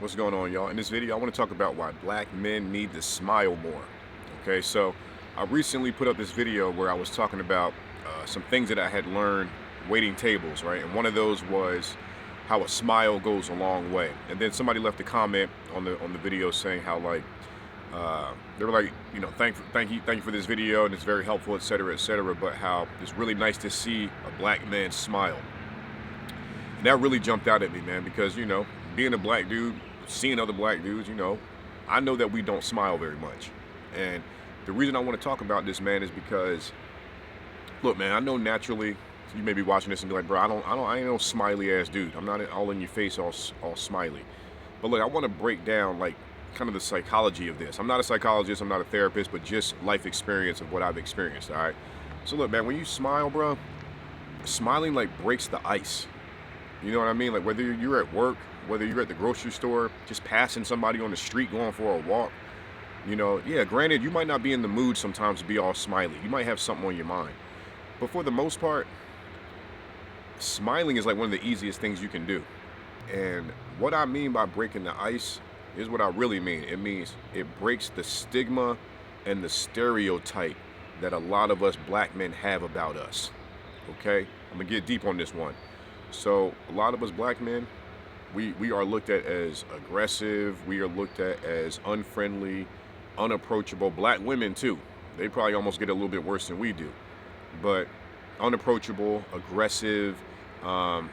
What's going on, y'all? In this video, I want to talk about why black men need to smile more. Okay, so I recently put up this video where I was talking about some things that I had learned waiting tables, right? And one of those was how a smile goes a long way. And then somebody left a comment on the video saying how they were like, thank you for this video and it's very helpful, etc., but how it's really nice to see a black man smile. And that really jumped out at me, man, because being a black dude, seeing other black dudes, I know that we don't smile very much. And the reason I want to talk about this, man, is because, look, man, I know naturally you may be watching this and be like, bro, I ain't no smiley ass dude. I'm not all in your face, all smiley. But look, I want to break down like kind of the psychology of this. I'm not a psychologist, I'm not a therapist, but just life experience of what I've experienced. All right. So look, man, when you smile, bro, smiling like breaks the ice. You know what I mean? Like whether you're at work, whether you're at the grocery store, just passing somebody on the street going for a walk, yeah, granted, you might not be in the mood sometimes to be all smiley. You might have something on your mind. But for the most part, smiling is like one of the easiest things you can do. And what I mean by breaking the ice is what I really mean. It means it breaks the stigma and the stereotype that a lot of us black men have about us. Okay? I'm gonna get deep on this one. So a lot of us black men, we are looked at as aggressive, we are looked at as unfriendly, unapproachable. Black women too. They probably almost get a little bit worse than we do. But unapproachable, aggressive, gonna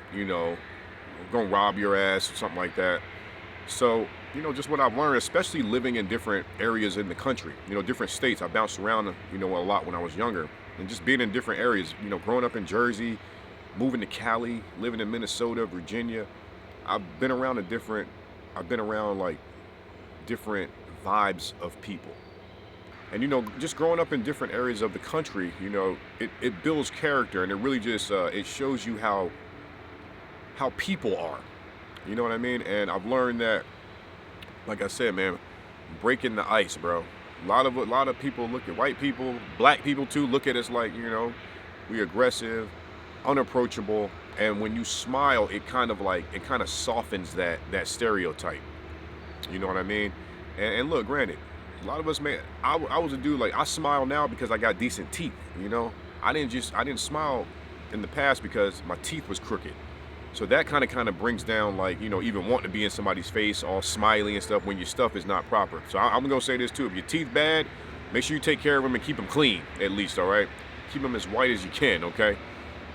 rob your ass or something like that. So, just what I've learned, especially living in different areas in the country, different states. I bounced around, a lot when I was younger. And just being in different areas, growing up in Jersey, moving to Cali, living in Minnesota, Virginia, I've been around like different vibes of people. And just growing up in different areas of the country, it builds character, and it really just it shows you how people are. You know what I mean? And I've learned that, like I said, man, breaking the ice, bro. A lot of people look at white people, black people too, look at us like, we aggressive, unapproachable, and when you smile, it kind of softens that stereotype. You know what I mean? And look, granted, a lot of us, man, I was a dude, like, I smile now because I got decent teeth. I didn't smile in the past because my teeth was crooked. So that kind of brings down, like, even wanting to be in somebody's face all smiley and stuff when your stuff is not proper. So I'm gonna say this too: if your teeth bad, make sure you take care of them and keep them clean, at least. All right, keep them as white as you can. Okay.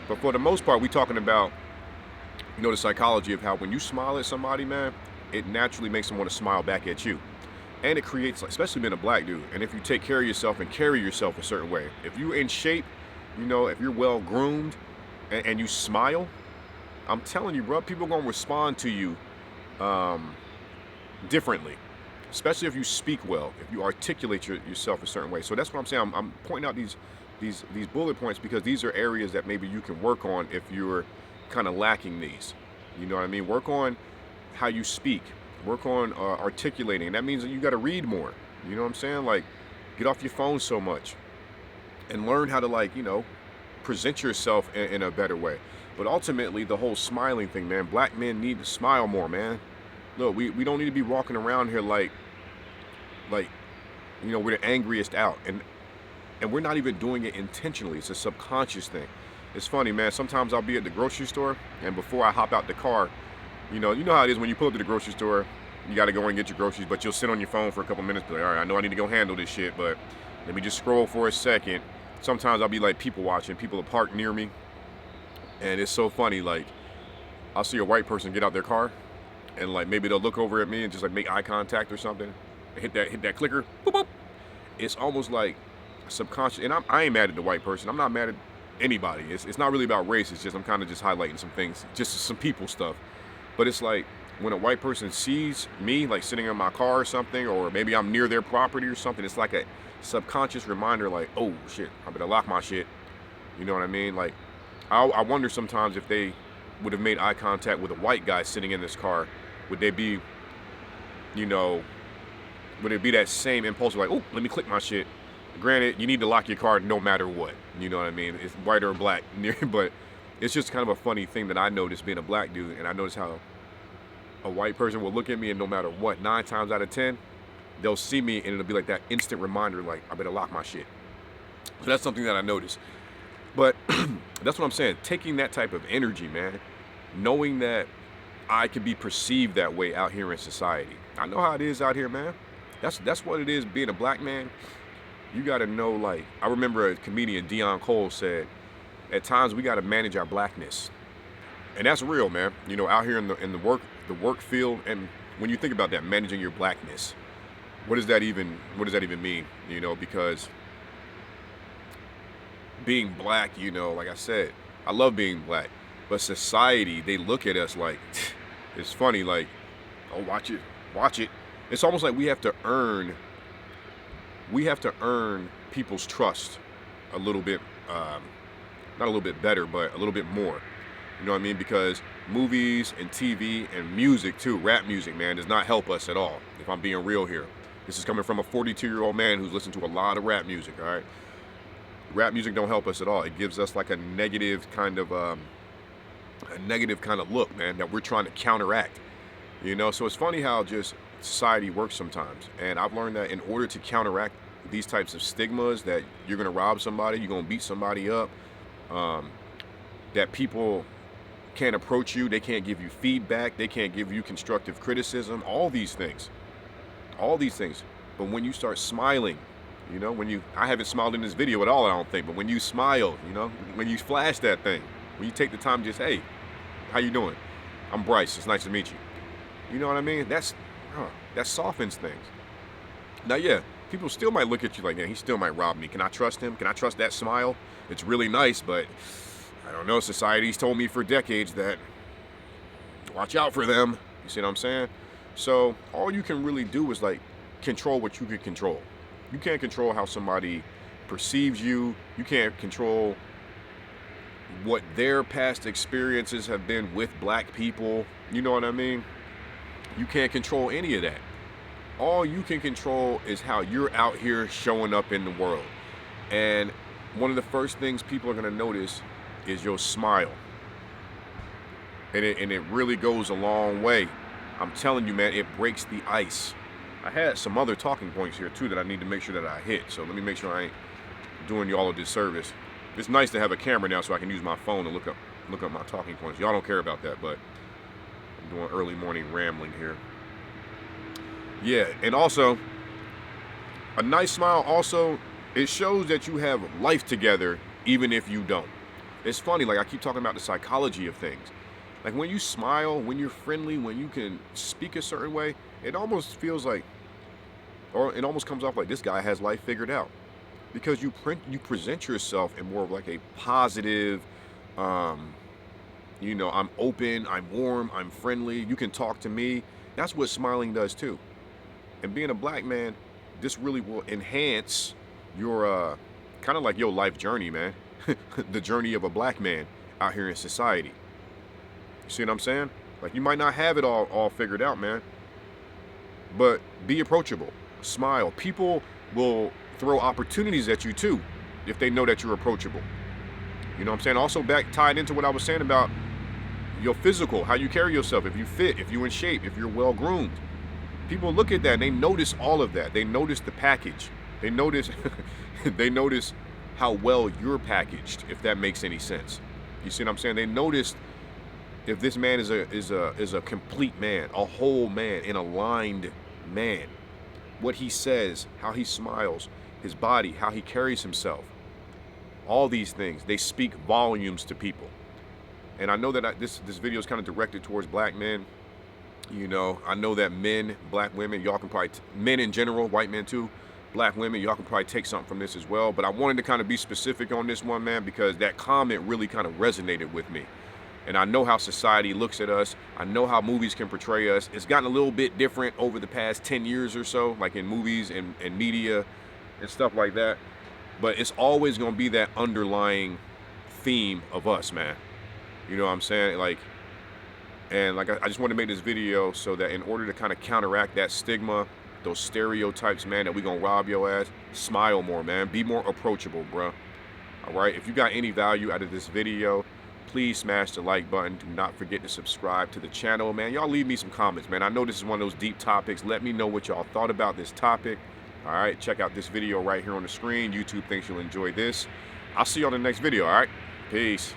But for the most part, we talking about, the psychology of how when you smile at somebody, man, it naturally makes them want to smile back at you. And it creates, like, especially being a black dude, and if you take care of yourself and carry yourself a certain way, if you're in shape, if you're well groomed and you smile, I'm telling you, bro, people are going to respond to you differently, especially if you speak well, if you articulate yourself a certain way. So that's what I'm saying. I'm pointing out these bullet points because these are areas that maybe you can work on if you're kind of lacking these. You know what I mean? Work on how you speak. Work on articulating. That means that you got to read more. You know what I'm saying? Like, get off your phone so much and learn how to, like, present yourself in a better way. But ultimately, the whole smiling thing, man, black men need to smile more, man. Look, we don't need to be walking around here like we're the angriest out. And we're not even doing it intentionally. It's a subconscious thing. It's funny, man. Sometimes I'll be at the grocery store, and before I hop out the car, you know how it is when you pull up to the grocery store, you got to go and get your groceries, but you'll sit on your phone for a couple minutes, be like, all right, I know I need to go handle this shit, but let me just scroll for a second. Sometimes I'll be like people watching. People are parked near me, and it's so funny. Like, I'll see a white person get out their car, and like maybe they'll look over at me and just like make eye contact or something, hit that clicker. Boop, boop. It's almost like subconscious. And I ain't mad at the white person. I'm not mad at anybody. It's not really about race. It's just I'm kind of just highlighting some things, just some people stuff. But it's like when a white person sees me like sitting in my car or something, or maybe I'm near their property or something, it's like a subconscious reminder, like, oh shit, I better lock my shit. You know what I mean? Like, I wonder sometimes if they would have made eye contact with a white guy sitting in this car, would they be, would it be that same impulse, like, oh, let me click my shit? Granted, you need to lock your car no matter what. You know what I mean? It's white or black. But it's just kind of a funny thing that I noticed being a black dude, and I noticed how a white person will look at me, and no matter what, 9 times out of 10, they'll see me and it'll be like that instant reminder, like, I better lock my shit. So that's something that I noticed. But that's what I'm saying. Taking that type of energy, man, knowing that I can be perceived that way out here in society. I know how it is out here, man. That's what it is being a black man. You got to know, like, I remember a comedian, Dion Cole, said, at times we got to manage our blackness. And that's real, man. You know, out here in the work field, and when you think about that, managing your blackness, what does that even mean? You know, because being black, you know, like I said, I love being black, but society, they look at us like, it's funny, like, oh, watch it. It's almost like we have to earn people's trust a little bit, not a little bit better, but a little bit more. You know what I mean? Because movies and TV and music too, rap music, man, does not help us at all, if I'm being real here. This is coming from a 42-year-old man who's listened to a lot of rap music, all right? Rap music don't help us at all. It gives us like a negative kind of look, man, that we're trying to counteract. You know, so it's funny how just society works sometimes. And I've learned that in order to counteract these types of stigmas, that you're gonna rob somebody, you're gonna beat somebody up, that people can't approach you, they can't give you feedback, they can't give you constructive criticism, all these things. But when you start smiling, you know, I haven't smiled in this video at all, I don't think, but when you smile, you know, when you flash that thing, when you take the time to just, hey, how you doing? I'm Bryce, it's nice to meet you. You know what I mean? That softens things. Now, yeah, people still might look at you like, man, he still might rob me. Can I trust him? Can I trust that smile? It's really nice, but I don't know. Society's told me for decades that watch out for them. You see what I'm saying? So all you can really do is like control what you can control. You can't control how somebody perceives you. You can't control what their past experiences have been with black people. You know what I mean? You can't control any of that. All you can control is how you're out here showing up in the world. And one of the first things people are going to notice is your smile. And it really goes a long way. I'm telling you, man, it breaks the ice. I had some other talking points here too that I need to make sure that I hit. So let me make sure I ain't doing y'all a disservice. It's nice to have a camera now so I can use my phone to look up my talking points. Y'all don't care about that, but I'm doing early morning rambling here. Yeah, and also, a nice smile also, it shows that you have life together even if you don't. It's funny, like I keep talking about the psychology of things. Like when you smile, when you're friendly, when you can speak a certain way, it almost feels like, or it almost comes off like this guy has life figured out. Because you present yourself in more of like a positive, you know, I'm open, I'm warm, I'm friendly, you can talk to me. That's what smiling does too. And being a black man, this really will enhance your, kind of like your life journey, man. The journey of a black man out here in society. You see what I'm saying? Like you might not have it all figured out, man. But be approachable, smile. People will throw opportunities at you too if they know that you're approachable. You know what I'm saying? Also tied into what I was saying about your physical, how you carry yourself, if you fit, if you're in shape, if you're well groomed. People look at that and they notice all of that. They notice the package. They notice they notice how well you're packaged, if that makes any sense. You see what I'm saying? They notice if this man is a complete man, a whole man, an aligned man. What he says, how he smiles, his body, how he carries himself. All these things, they speak volumes to people. And I know that this video is kind of directed towards black men. You know, I know that men, black women, y'all can probably, men in general, white men too, black women, y'all can probably take something from this as well. But I wanted to kind of be specific on this one, man, because that comment really kind of resonated with me. And I know how society looks at us. I know how movies can portray us. It's gotten a little bit different over the past 10 years or so, like in movies and media and stuff like that. But it's always going to be that underlying theme of us, man. You know what I'm saying? Like, and like I just want to make this video so that in order to kind of counteract that stigma, those stereotypes, man, that we gonna rob your ass, smile more, man. Be more approachable, bro. All right? If you got any value out of this video, please smash the like button. Do not forget to subscribe to the channel, man. Y'all leave me some comments, man. I know this is one of those deep topics. Let me know what y'all thought about this topic. All right, check out this video right here on the screen. YouTube thinks you'll enjoy this. I'll see you on the next video, all right? Peace.